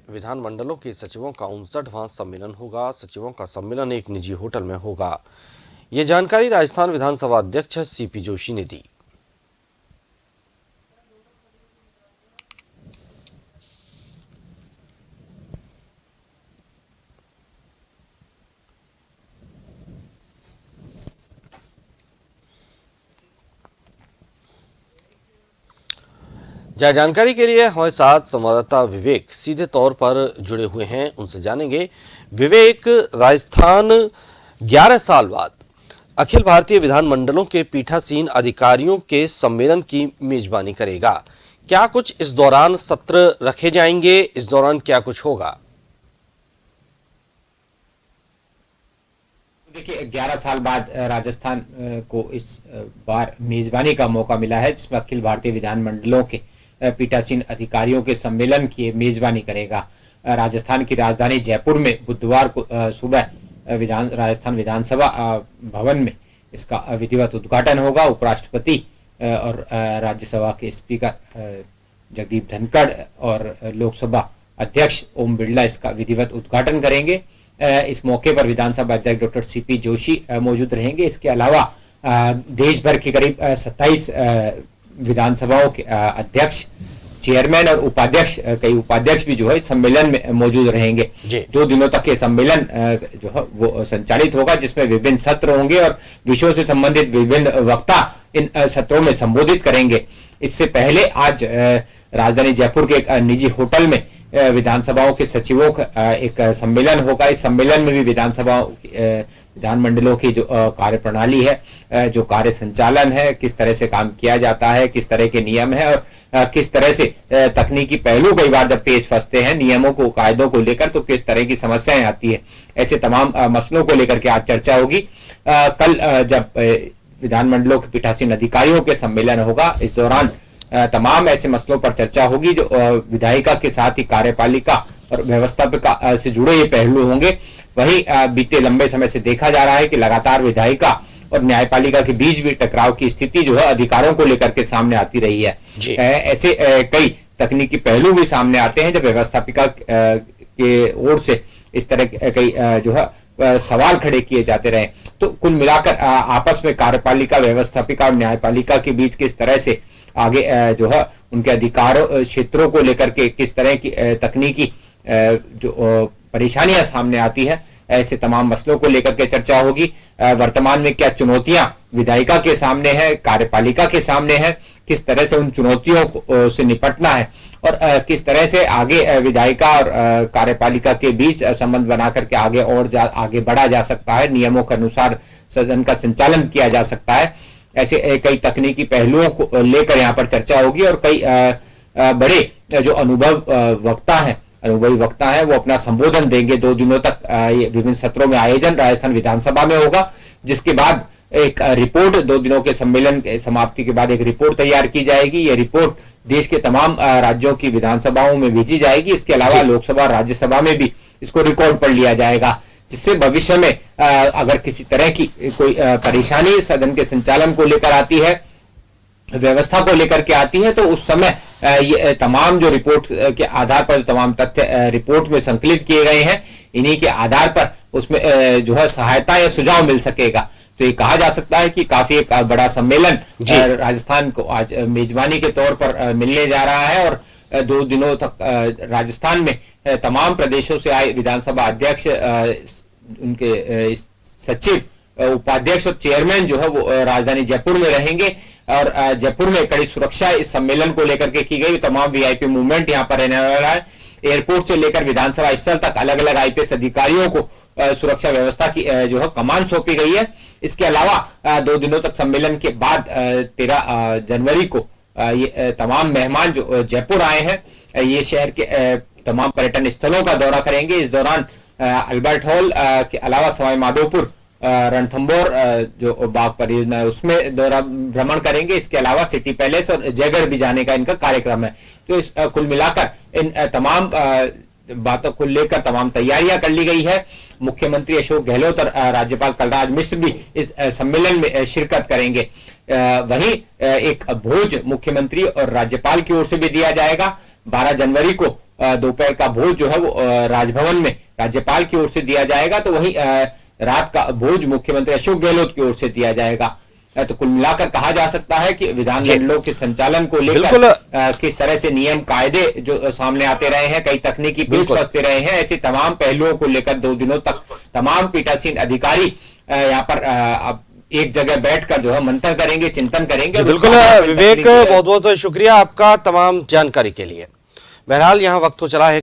विधानमंडलों के सचिवों का 59वां सम्मेलन होगा। सचिवों का सम्मेलन एक निजी होटल में होगा। ये जानकारी राजस्थान विधानसभा अध्यक्ष सीपी जोशी ने दी। जानकारी के लिए हमारे साथ संवाददाता विवेक सीधे तौर पर जुड़े हुए हैं, उनसे जानेंगे। विवेक, राजस्थान 11 साल बाद अखिल भारतीय विधानमंडलों के पीठासीन अधिकारियों के सम्मेलन की मेजबानी करेगा। क्या कुछ इस दौरान सत्र रखे जाएंगे? इस दौरान क्या कुछ होगा? देखिए, 11 साल बाद राजस्थान को इस बार मेजबानी का मौका मिला है, जिसमें अखिल भारतीय विधानमंडलों के पीठासीन अधिकारियों के सम्मेलन की मेजबानी करेगा। राजस्थान की राजधानी जयपुर में बुधवार को सुबह राजस्थान विधानसभा भवन में इसका विधिवत उद्घाटन होगा। उपराष्ट्रपति और राज्यसभा के स्पीकर जगदीप धनखड़ और लोकसभा अध्यक्ष ओम बिरला इसका विधिवत उद्घाटन करेंगे। इस मौके पर विधानसभा अध्यक्ष डॉक्टर सीपी जोशी मौजूद रहेंगे। इसके अलावा देश भर की करीब 27 विधानसभाओं के अध्यक्ष, चेयरमैन और उपाध्यक्ष, कई उपाध्यक्ष भी जो है सम्मेलन में मौजूद रहेंगे। 2 दिनों तक ये सम्मेलन जो है वो संचालित होगा, जिसमें विभिन्न सत्र होंगे और विषयों से संबंधित विभिन्न वक्ता इन सत्रों में संबोधित करेंगे। इससे पहले आज राजधानी जयपुर के एक निजी होटल में विधानसभाओं के सचिवों का एक सम्मेलन होगा। इस सम्मेलन में भी विधानमंडलों की जो कार्यप्रणाली है, जो कार्य संचालन है, किस तरह से काम किया जाता है, किस तरह के नियम है और किस तरह से तकनीकी पहलू कई बार जब पेश फंसते हैं नियमों को, कायदों को लेकर, तो किस तरह की समस्याएं आती है, ऐसे तमाम मसलों को लेकर के आज चर्चा होगी। कल जब विधानमंडलों के पीठासीन अधिकारियों के सम्मेलन होगा, इस दौरान तमाम ऐसे मसलों पर चर्चा होगी जो विधायिका के साथ ही कार्यपालिका और व्यवस्थापिका से जुड़े ये पहलू होंगे। वहीं बीते लंबे समय से देखा जा रहा है कि लगातार विधायिका और न्यायपालिका के बीच भी टकराव की स्थिति जो है अधिकारों को लेकर के सामने आती रही है। ऐसे कई तकनीकी पहलू भी सामने आते हैं जब व्यवस्थापिका के ओर से इस तरह कई जो है सवाल खड़े किए जाते रहे। तो कुल मिलाकर आपस में कार्यपालिका, व्यवस्थापिका और न्यायपालिका के बीच किस तरह से आगे जो है उनके अधिकारों क्षेत्रों को लेकर के किस तरह की तकनीकी जो परेशानियां सामने आती है, ऐसे तमाम मसलों को लेकर के चर्चा होगी। वर्तमान में क्या चुनौतियां विधायिका के सामने है, कार्यपालिका के सामने है, किस तरह से उन चुनौतियों से निपटना है और किस तरह से आगे विधायिका और कार्यपालिका के बीच संबंध बना करके आगे बढ़ा जा सकता है, नियमों के अनुसार सदन का संचालन किया जा सकता है। ऐसे कई तकनीकी पहलुओं को लेकर यहाँ पर चर्चा होगी और कई बड़े जो अनुभवी वक्ता है वो अपना संबोधन देंगे। 2 दिनों तक ये विभिन्न सत्रों में आयोजन राजस्थान विधानसभा में होगा, जिसके बाद एक रिपोर्ट 2 दिनों के सम्मेलन के समाप्ति के बाद एक रिपोर्ट तैयार की जाएगी। ये रिपोर्ट देश के तमाम राज्यों की विधानसभाओं में भेजी जाएगी। इसके अलावा लोकसभा, राज्यसभा में भी इसको रिकॉर्ड पर लिया जाएगा, जिससे भविष्य में अगर किसी तरह की कोई परेशानी सदन के संचालन को लेकर आती है, व्यवस्था को लेकर के आती है, तो उस समय ये तमाम जो रिपोर्ट के आधार पर तमाम तथ्य रिपोर्ट में संकलित किए गए हैं, इन्हीं के आधार पर उसमें जो है सहायता या सुझाव मिल सकेगा। तो ये कहा जा सकता है कि काफी एक बड़ा सम्मेलन राजस्थान को आज मेजबानी के तौर पर मिलने जा रहा है और 2 दिनों तक राजस्थान में तमाम प्रदेशों से आए विधानसभा अध्यक्ष, उनके सचिव, उपाध्यक्ष और चेयरमैन जो है वो राजधानी जयपुर में रहेंगे और जयपुर में कड़ी सुरक्षा इस सम्मेलन को लेकर के की गई। तमाम वीआईपी मूवमेंट यहाँ पर रहने वाला है। एयरपोर्ट से लेकर विधानसभा स्थल तक अलग अलग आईपीएस अधिकारियों को सुरक्षा व्यवस्था की जो है कमान सौंपी गई है। इसके अलावा 2 दिनों तक सम्मेलन के बाद 13 जनवरी को ये तमाम मेहमान जो जयपुर आए हैं, ये शहर के तमाम पर्यटन स्थलों का दौरा करेंगे। इस दौरान अल्बर्ट हॉल के अलावा सवाई माधोपुर, रणथंभौर जो बाग परियोजना है उसमें दौरा भ्रमण करेंगे। इसके अलावा सिटी पैलेस और जयगढ़ भी जाने का इनका कार्यक्रम है। तो इस कुल मिलाकर इन तमाम बातों को लेकर तमाम तैयारियां कर ली गई है। मुख्यमंत्री अशोक गहलोत और राज्यपाल कलराज मिश्र भी इस सम्मेलन में शिरकत करेंगे। वहीं एक भोज मुख्यमंत्री और राज्यपाल की ओर से भी दिया जाएगा। 12 जनवरी को दोपहर का भोज जो है वो राजभवन में राज्यपाल की ओर से दिया जाएगा, तो वहीं रात का भोज मुख्यमंत्री अशोक गहलोत की ओर से दिया जाएगा। तो कुल मिलाकर कहा जा सकता है कि विधानमंडलों के संचालन को लेकर किस तरह से नियम कायदे जो सामने आते रहे हैं, कई तकनीकी पेच फंसते रहे हैं, ऐसे तमाम पहलुओं को लेकर 2 दिनों तक तमाम पीठासीन अधिकारी यहाँ पर अब एक जगह बैठकर जो है मंथन करेंगे, चिंतन करेंगे। बिल्कुल विवेक, बहुत बहुत शुक्रिया आपका तमाम जानकारी के लिए। बहरहाल यहाँ वक्त तो चला है।